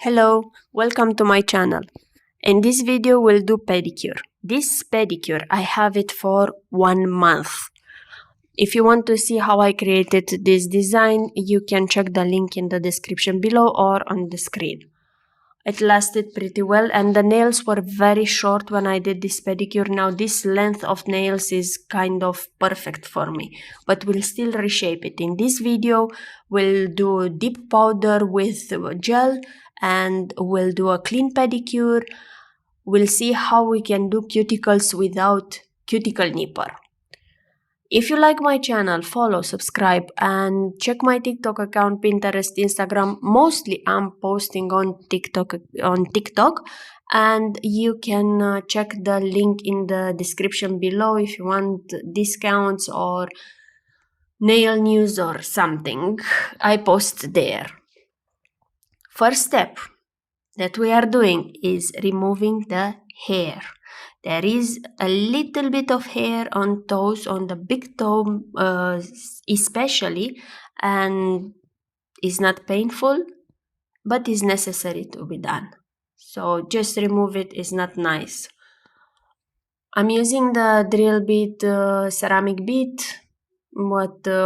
Hello, welcome to my channel. In this video we'll do pedicure. This pedicure I have it for 1 month. If you want to see how I created this design, you can check the link in the description below or on the screen. It lasted pretty well and the nails were very short when I did this pedicure. Now this length of nails is kind of perfect for me, but we'll still reshape it. In this video we'll do deep powder with gel and we'll do a clean pedicure. We'll see how we can do cuticles without cuticle nipper. If you like my channel, follow, subscribe, and check my TikTok account, Pinterest, Instagram. Mostly I'm posting on TikTok, and you can check the link in the description below if you want discounts or nail news or something. I post there. First step that we are doing is removing the hair. There is a little bit of hair on toes, on the big toe especially, and is not painful, but is necessary to be done. So just remove it, is not nice. I'm using the drill bit, ceramic bit,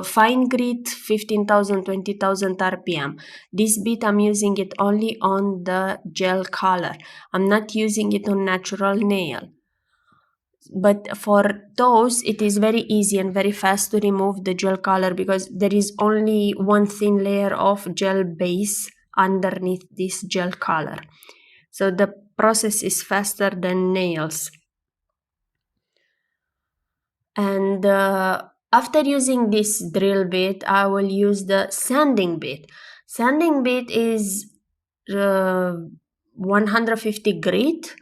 fine grit, 15,000, 20,000 RPM. This bit I'm using it only on the gel color. I'm not using it on natural nail. But for toes, it is very easy and very fast to remove the gel color because there is only one thin layer of gel base underneath this gel color. So the process is faster than nails. And after using this drill bit, I will use the sanding bit. Sanding bit is 150 grit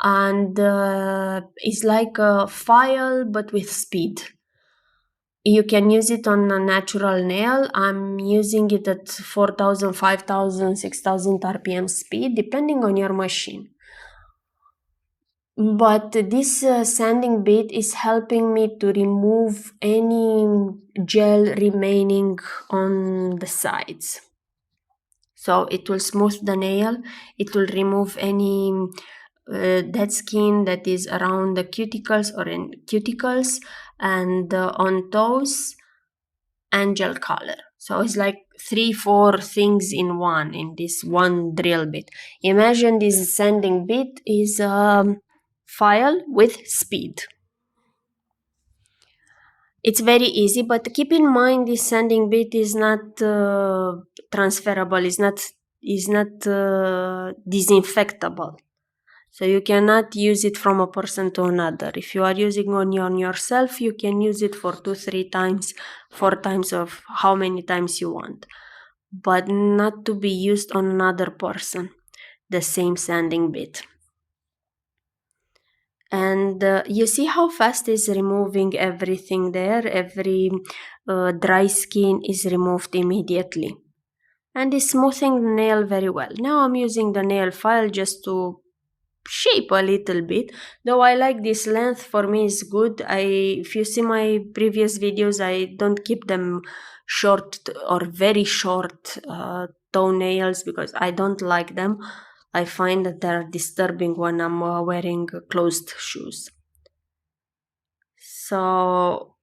and is like a file but with speed. You can use it on a natural nail. I'm using it at 4,000, 5,000, 6,000 RPM speed depending on your machine. But this sanding bit is helping me to remove any gel remaining on the sides. So it will smooth the nail, it will remove any dead skin that is around the cuticles or in cuticles and on toes and gel color. So it's like 3-4 things in one in this one drill bit. Imagine this sanding bit is file with speed. It's very easy, but keep in mind this sanding bit is not transferable, is not disinfectable. So you cannot use it from a person to another. If you are using on yourself, you can use it for 2-3 times, 4 times of how many times you want, but not to be used on another person, the same sanding bit. And you see how fast is removing everything there. Every dry skin is removed immediately and is smoothing the nail very well. Now I'm using the nail file just to shape a little bit, though I like this length. For me is good. If you see my previous videos, I don't keep them short or very short toenails because I don't like them. I find that they're disturbing when I'm wearing closed shoes. So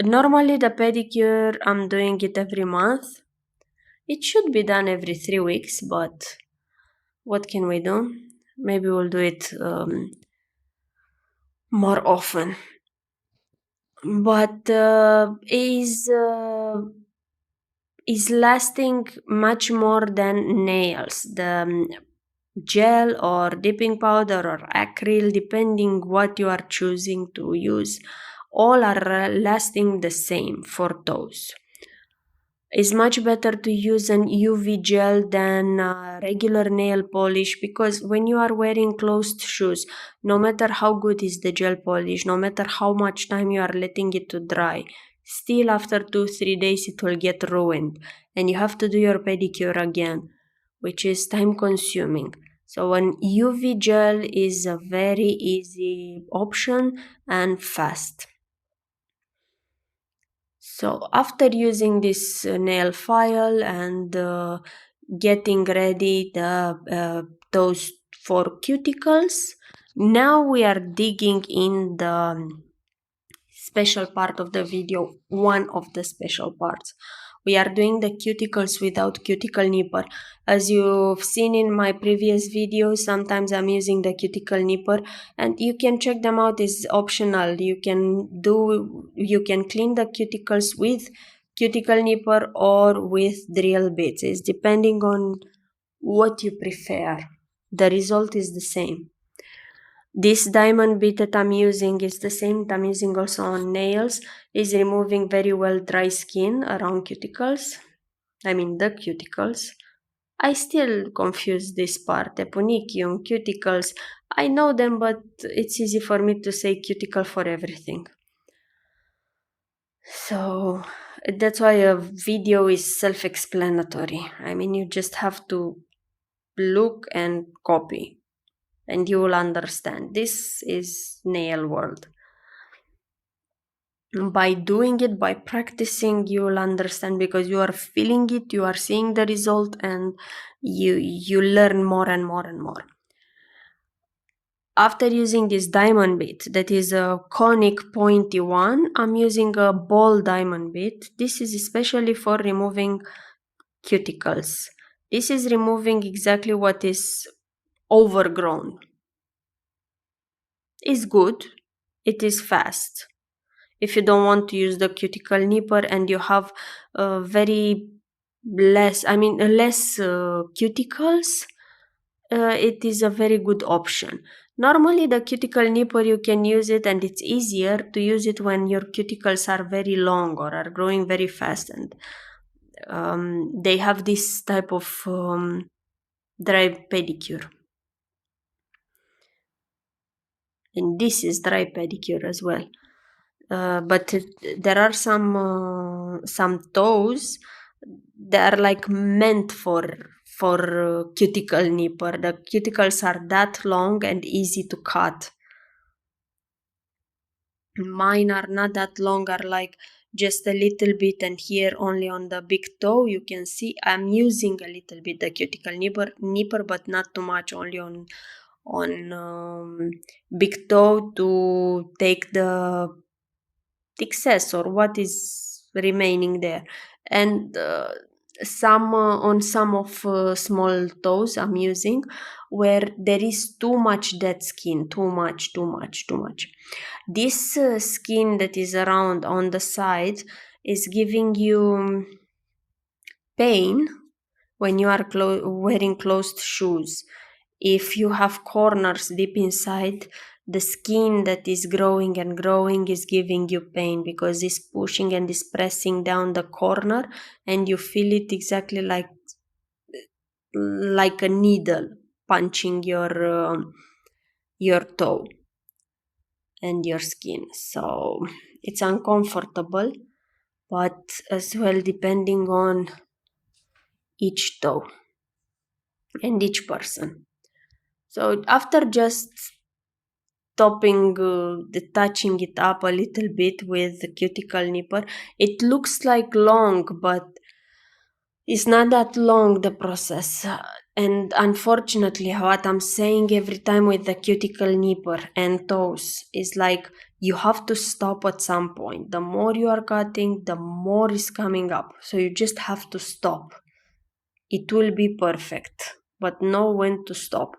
normally the pedicure I'm doing it every month. It should be done every 3 weeks, but what can we do? Maybe we'll do it more often. But is lasting much more than nails. The gel or dipping powder or acrylic, depending what you are choosing to use, all are lasting the same for toes. It's much better to use an UV gel than regular nail polish because when you are wearing closed shoes, no matter how good is the gel polish, no matter how much time you are letting it to dry, still after 2-3 days it will get ruined and you have to do your pedicure again, which is time consuming. So an UV gel is a very easy option and fast. So after using this nail file and getting ready those 4 cuticles. Now we are digging in the special part of the video, one of the special parts. We are doing the cuticles without cuticle nipper. As you've seen in my previous videos, sometimes I'm using the cuticle nipper, and you can check them out. It's optional. You can clean the cuticles with cuticle nipper or with drill bits. It's depending on what you prefer. The result is the same. This diamond bit that I'm using is the same that I'm using also on nails. Is removing very well dry skin around cuticles. I mean the cuticles. I still confuse this part, epunicium, cuticles. I know them, but it's easy for me to say cuticle for everything. So that's why a video is self-explanatory. I mean, you just have to look and copy, and you will understand. This is nail world. By doing it, by practicing, you will understand, because you are feeling it, you are seeing the result, and you learn more and more and more. After using this diamond bit, that is a conic pointy one, I'm using a ball diamond bit. This is especially for removing cuticles. This is removing exactly what is overgrown. It's good. It is fast. If you don't want to use the cuticle nipper and you have less cuticles, it is a very good option. Normally the cuticle nipper, you can use it, and it's easier to use it when your cuticles are very long or are growing very fast, and they have this type of dry pedicure. And this is dry pedicure as well. But there are some toes that are like meant for cuticle nipper. The cuticles are that long and easy to cut. Mine are not that long, are like just a little bit, and here only on the big toe you can see I'm using a little bit the cuticle nipper, but not too much, only on big toe to take the excess or what is remaining there, and some on some of small toes I'm using where there is too much dead skin, too much. This skin that is around on the side is giving you pain when you are wearing closed shoes. If you have corners deep inside, the skin that is growing and growing is giving you pain, because it's pushing and is pressing down the corner, and you feel it exactly like a needle punching your toe and your skin. So it's uncomfortable, but as well depending on each toe and each person. So after just touching it up a little bit with the cuticle nipper, it looks like long, but it's not that long, the process. And unfortunately, what I'm saying every time with the cuticle nipper and toes is like, you have to stop at some point. The more you are cutting, the more is coming up. So you just have to stop. It will be perfect, but know when to stop.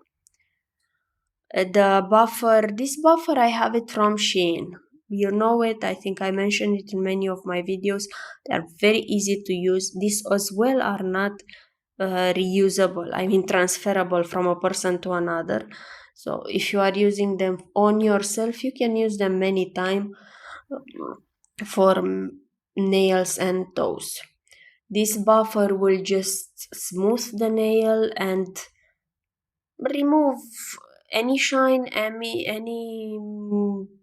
This buffer, I have it from Shein. You know it, I think I mentioned it in many of my videos. They are very easy to use. These as well are not reusable, I mean transferable from a person to another. So if you are using them on yourself, you can use them many times for nails and toes. This buffer will just smooth the nail and remove any shine, any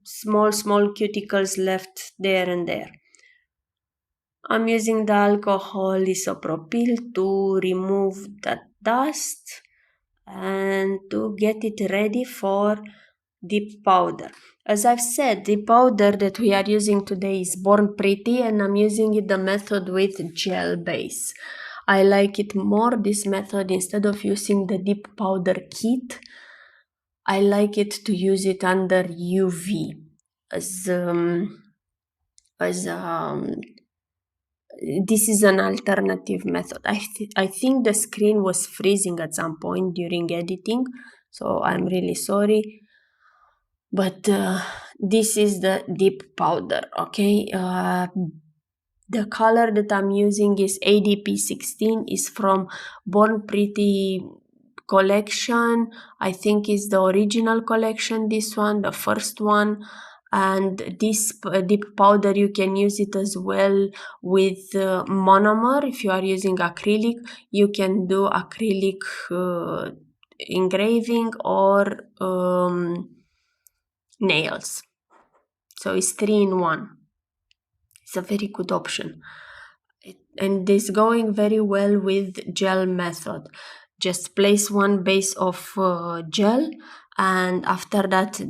small cuticles left there and there. I'm using the alcohol isopropyl to remove that dust and to get it ready for deep powder. As I've said, the powder that we are using today is Born Pretty, and I'm using it the method with gel base. I like it more, this method, instead of using the dip powder kit. I like it to use it under UV as this is an alternative method. I think the screen was freezing at some point during editing, so I'm really sorry. But this is the dip powder, okay? The color that I'm using is ADP16, is from Born Pretty collection. I think is the original collection, this one, the first one. And this dip powder, you can use it as well with monomer. If you are using acrylic, you can do acrylic engraving or nails. So it's 3 in 1. It's a very good option. And it's going very well with gel method. Just place one base of gel, and after that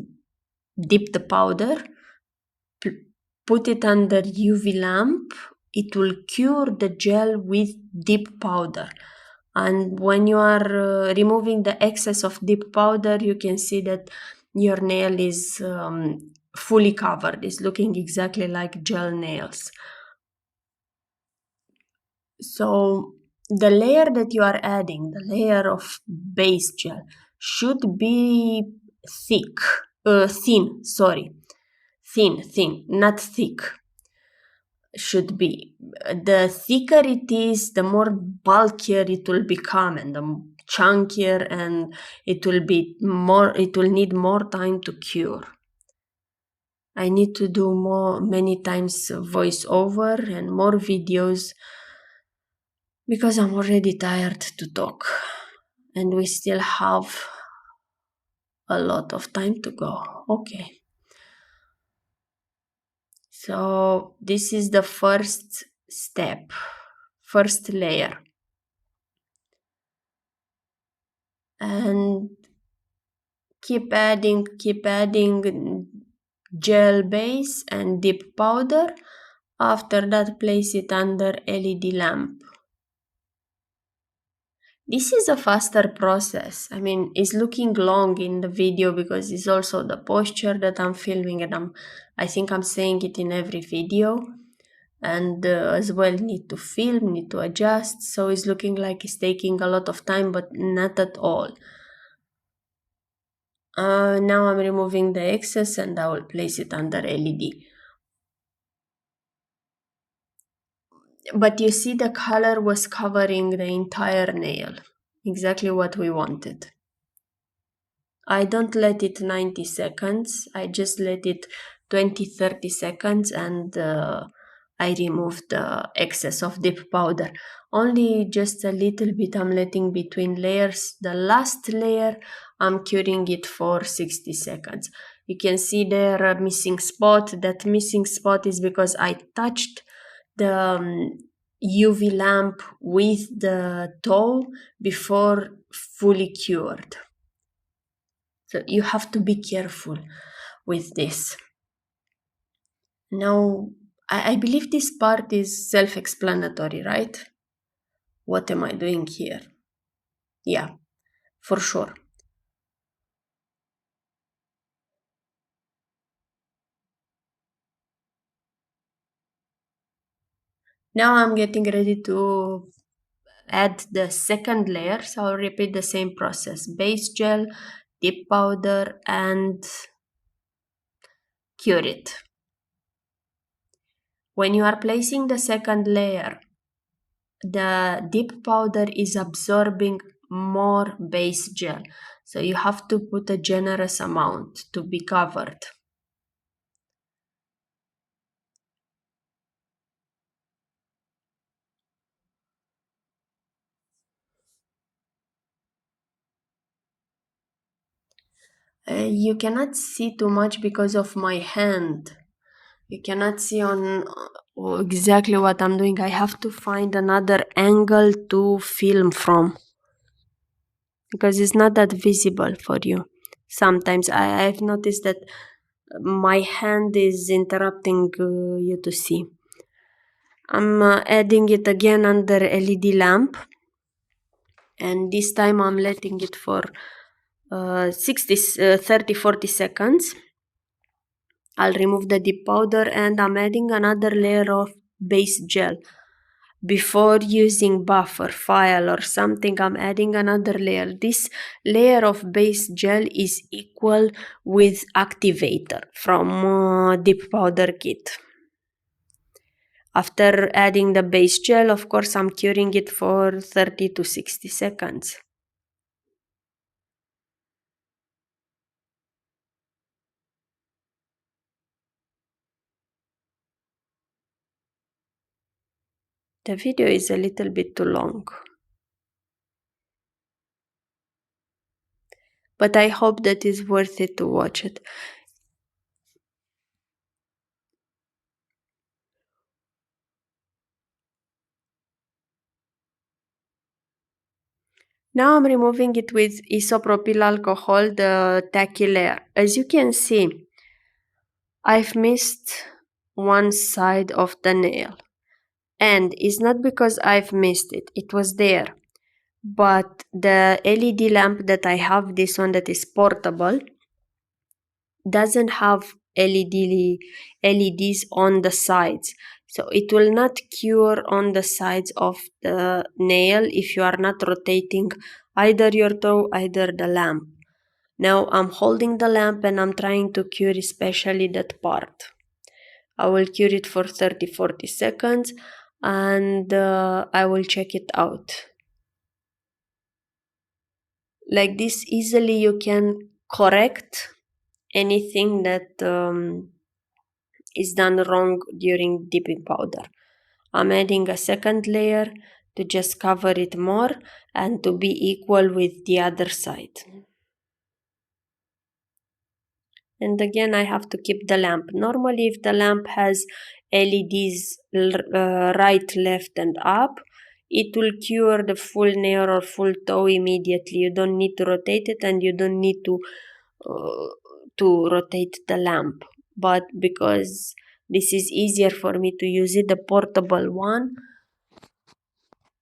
dip the powder, put it under UV lamp. It will cure the gel with dip powder. And when you are removing the excess of dip powder, you can see that your nail is fully covered. It's looking exactly like gel nails. So the layer that you are adding, the layer of base gel, should be thin, not thick. Should be. The thicker it is, the more bulkier it will become, and the chunkier, and it will need more time to cure. I need to do many times voiceover and more videos, because I'm already tired to talk, and we still have a lot of time to go. Okay. So this is the first step, first layer. And keep adding gel base and dip powder. After that, place it under LED lamp. This is a faster process. I mean, it's looking long in the video because it's also the posture that I'm filming, and I think I'm saying it in every video. And as well, need to film, need to adjust. So it's looking like it's taking a lot of time, but not at all. Now I'm removing the excess, and I will place it under LED. But you see, the color was covering the entire nail. Exactly what we wanted. I don't let it 90 seconds. I just let it 20-30 seconds, and I remove the excess of dip powder. Only just a little bit I'm letting between layers. The last layer, I'm curing it for 60 seconds. You can see there a missing spot. That missing spot is because I touched the UV lamp with the toe before fully cured. So you have to be careful with this. Now, I believe this part is self-explanatory, right? What am I doing here? Yeah, for sure. Now I'm getting ready to add the second layer, so I'll repeat the same process. Base gel, dip powder, and cure it. When you are placing the second layer, the dip powder is absorbing more base gel, so you have to put a generous amount to be covered. You cannot see too much because of my hand. You cannot see on exactly what I'm doing. I have to find another angle to film from, because it's not that visible for you. Sometimes I've noticed that my hand is interrupting you to see. I'm adding it again under LED lamp, and this time I'm letting it for 30-40 seconds. I'll remove the dip powder and I'm adding another layer of base gel. Before using buffer, file or something, I'm adding another layer. This layer of base gel is equal with activator from dip powder kit. After adding the base gel, of course, I'm curing it for 30 to 60 seconds. The video is a little bit too long, but I hope that it's worth it to watch it. Now I'm removing it with isopropyl alcohol, the tacky layer. As you can see, I've missed one side of the nail. And it's not because I've missed it, it was there. But the LED lamp that I have, this one that is portable, doesn't have LEDs on the sides. So it will not cure on the sides of the nail if you are not rotating either your toe, either the lamp. Now I'm holding the lamp and I'm trying to cure especially that part. I will cure it for 30-40 seconds and I will check it out. Like this, easily you can correct anything that is done wrong during dipping powder. I'm adding a second layer to just cover it more and to be equal with the other side. And again, I have to keep the lamp. Normally, if the lamp has LEDs right, left, and up, it will cure the full nail or full toe immediately. You don't need to rotate it and you don't need to rotate the lamp. But because this is easier for me to use it, the portable one,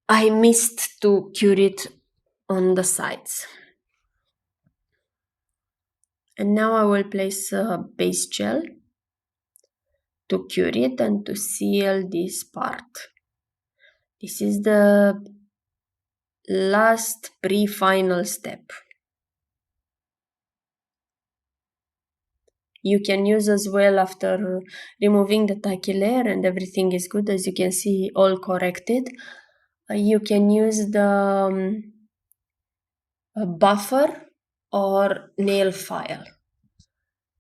I missed to cure it on the sides. And now I will place a base gel to cure it and to seal this part. This is the last pre-final step. You can use as well after removing the tacky layer and everything is good, as you can see, all corrected. You can use the buffer or nail file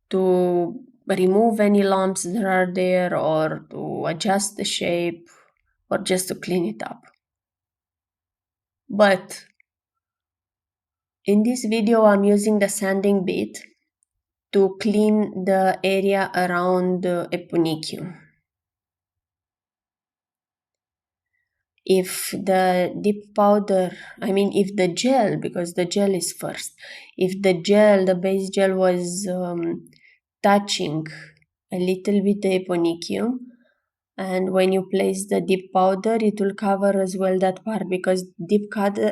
to remove any lumps that are there or to adjust the shape or just to clean it up. But in this video, I'm using the sanding bit to clean the area around the Pedicure. If the dip powder, if the gel, because the gel is first, if the gel, the base gel was touching a little bit the Pedicure, and when you place the dip powder, it will cover as well that part, because dip powder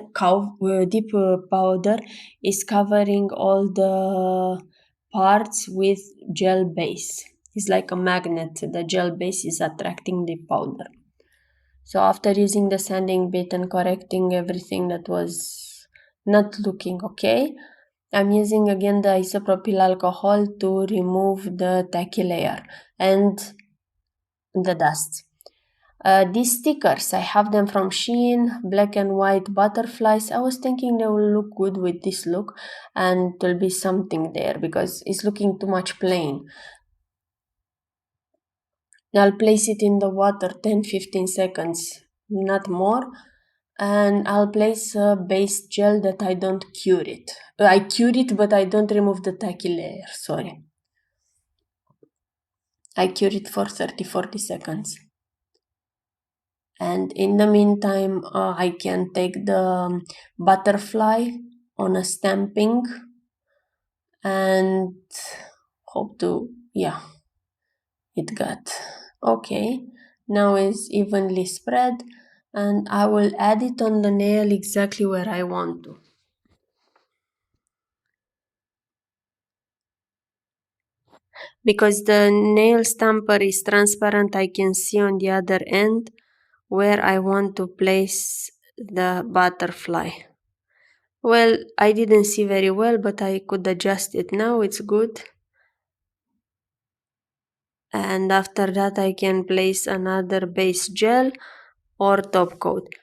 is covering all the parts with gel base. It's like a magnet. The gel base is attracting the powder. So after using the sanding bit and correcting everything that was not looking okay, I'm using again the isopropyl alcohol to remove the tacky layer and the dust. These stickers, I have them from Shein, black and white butterflies. I was thinking they will look good with this look and there'll be something there because it's looking too much plain. I'll place it in the water 10-15 seconds, not more. And I'll place a base gel that I don't cure it. I cure it, but I don't remove the tacky layer, sorry. I cure it for 30-40 seconds. And in the meantime, I can take the butterfly on a stamping and hope to, it got okay. Now it's evenly spread, and I will add it on the nail exactly where I want to. Because the nail stamper is transparent, I can see on the other end where I want to place the butterfly. Well, I didn't see very well, but I could adjust it now, it's good. And after that I can place another base gel or top coat.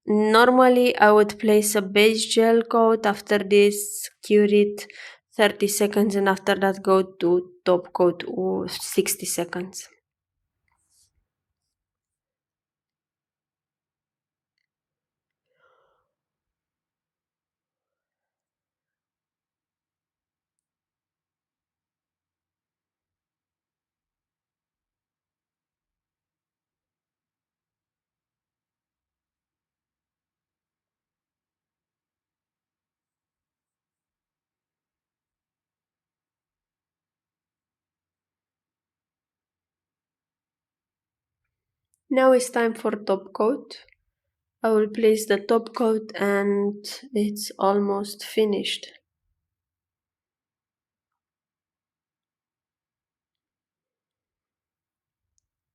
Normally I would place a base gel coat, after this cure it 30 seconds, and after that go to top coat 60 seconds. Now it's time for top coat. I will place the top coat and it's almost finished.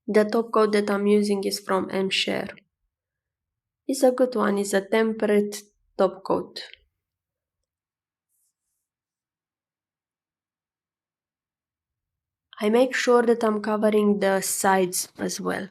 The top coat that I'm using is from M-Share. It's a good one, it's a temperate top coat. I make sure that I'm covering the sides as well.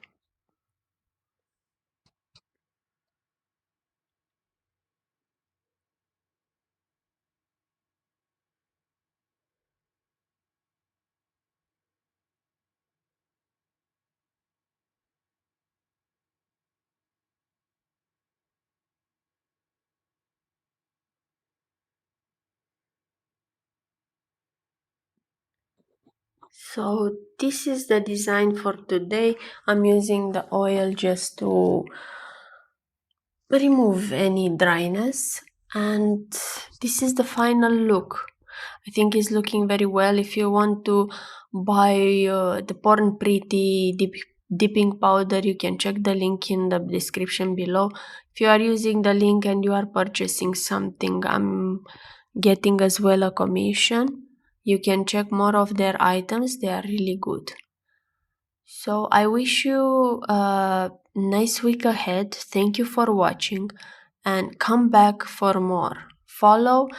So this is the design for today. I'm using the oil just to remove any dryness, and this is the final look. I think it's looking very well. If you want to buy the Porn Pretty dipping powder, you can check the link in the description below. If you are using the link and you are purchasing something, I'm getting as well a commission. You can check more of their items, they are really good. So I wish you a nice week ahead. Thank you for watching and come back for more. Follow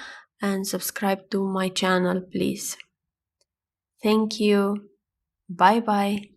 and subscribe to my channel, please. Thank you. Bye bye.